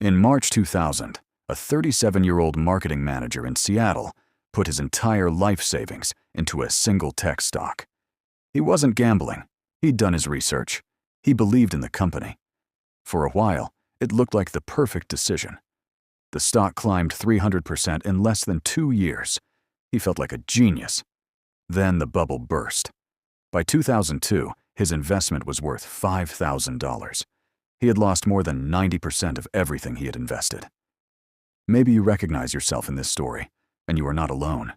In March 2000, a 37-year-old marketing manager in Seattle put his entire life savings into a single tech stock. He wasn't gambling. He'd done his research. He believed in the company. For a while, it looked like the perfect decision. The stock climbed 300% in less than 2 years. He felt like a genius. Then the bubble burst. By 2002, his investment was worth $5,000. He had lost more than 90% of everything he had invested. Maybe you recognize yourself in this story, and you are not alone.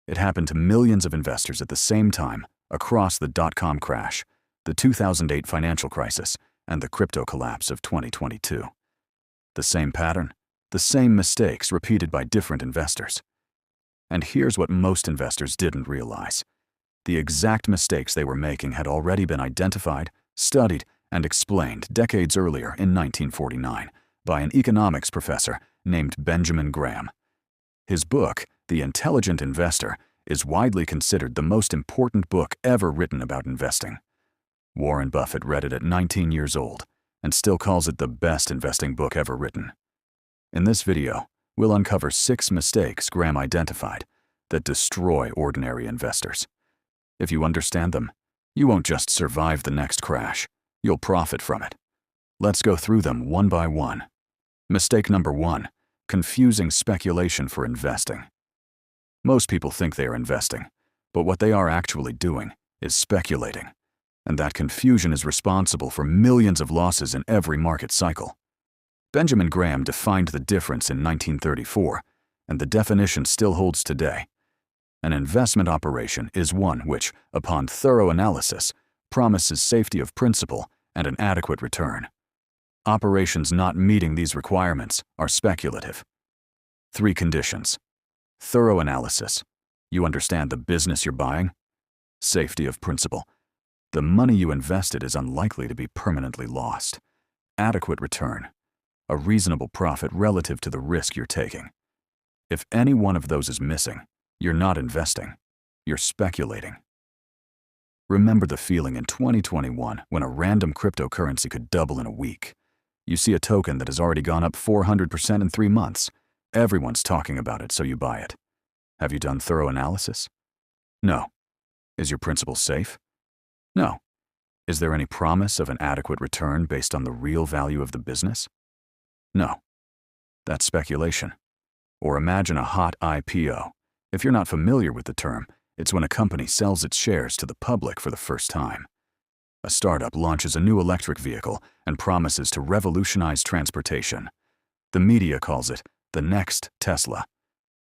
It happened to millions of investors at the same time across the dot-com crash, the 2008 financial crisis, and the crypto collapse of 2022. The same pattern, the same mistakes repeated by different investors. And here's what most investors didn't realize. The exact mistakes they were making had already been identified, studied, and explained decades earlier in 1949 by an economics professor named Benjamin Graham. His book, The Intelligent Investor, is widely considered the most important book ever written about investing. Warren Buffett read it at 19 years old and still calls it the best investing book ever written. In this video, we'll uncover 6 mistakes Graham identified that destroy ordinary investors. If you understand them, you won't just survive the next crash, you'll profit from it. Let's go through them one by one. Mistake number 1, confusing speculation for investing. Most people think they are investing, but what they are actually doing is speculating. And that confusion is responsible for millions of losses in every market cycle. Benjamin Graham defined the difference in 1934, and the definition still holds today. An investment operation is one which, upon thorough analysis, promises safety of principal and an adequate return. Operations not meeting these requirements are speculative. 3 conditions. Thorough analysis. You understand the business you're buying. Safety of principal. The money you invested is unlikely to be permanently lost. Adequate return. A reasonable profit relative to the risk you're taking. If any one of those is missing, you're not investing. You're speculating. Remember the feeling in 2021 when a random cryptocurrency could double in a week. You see a token that has already gone up 400% in 3 months. Everyone's talking about it, so you buy it. Have you done thorough analysis? No. Is your principal safe? No. Is there any promise of an adequate return based on the real value of the business? No. That's speculation. Or imagine a hot IPO. If you're not familiar with the term, it's when a company sells its shares to the public for the first time. A startup launches a new electric vehicle and promises to revolutionize transportation. The media calls it the next Tesla.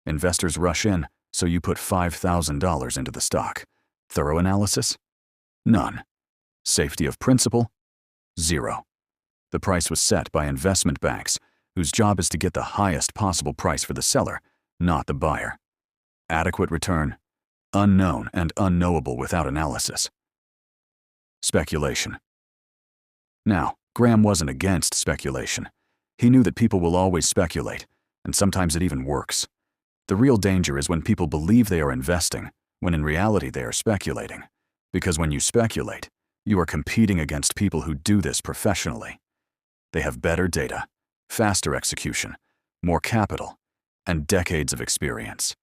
Investors rush in, so you put $5,000 into the stock. Thorough analysis? None. Safety of principal? 0. The price was set by investment banks, whose job is to get the highest possible price for the seller, not the buyer. Adequate return? Unknown and unknowable without analysis. Speculation. Now, Graham wasn't against speculation. He knew that people will always speculate, and sometimes it even works. The real danger is when people believe they are investing, when in reality they are speculating. Because when you speculate, you are competing against people who do this professionally. They have better data, faster execution, more capital, and decades of experience.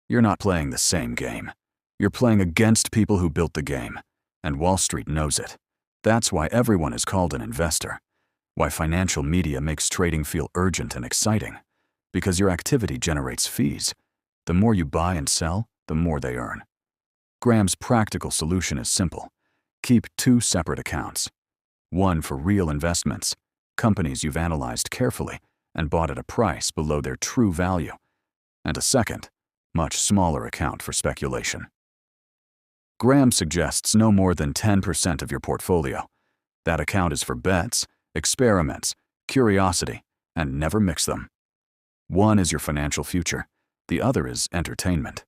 You're not playing the same game. You're playing against people who built the game, and Wall Street knows it. That's why everyone is called an investor. Why financial media makes trading feel urgent and exciting. Because your activity generates fees. The more you buy and sell, the more they earn. Graham's practical solution is simple. Keep 2 separate accounts. One for real investments, companies you've analyzed carefully and bought at a price below their true value. And a second, much smaller account for speculation. Graham suggests no more than 10% of your portfolio. That account is for bets, experiments, curiosity, and never mix them. One is your financial future, the other is entertainment.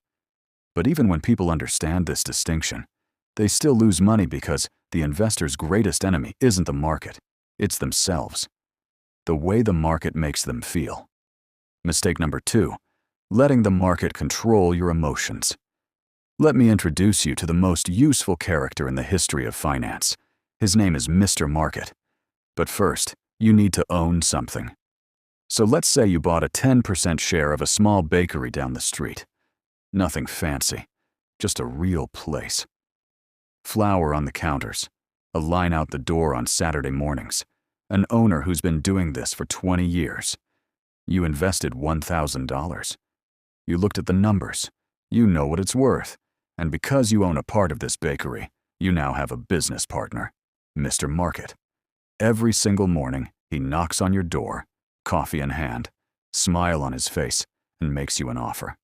But even when people understand this distinction, they still lose money because the investor's greatest enemy isn't the market, it's themselves. The way the market makes them feel. Mistake number 2, letting the market control your emotions. Let me introduce you to the most useful character in the history of finance. His name is Mr. Market. But first, you need to own something. So let's say you bought a 10% share of a small bakery down the street. Nothing fancy, just a real place. Flour on the counters, a line out the door on Saturday mornings, an owner who's been doing this for 20 years. You invested $1,000. You looked at the numbers. You know what it's worth. And because you own a part of this bakery, you now have a business partner, Mr. Market. Every single morning, he knocks on your door, coffee in hand, smile on his face, and makes you an offer.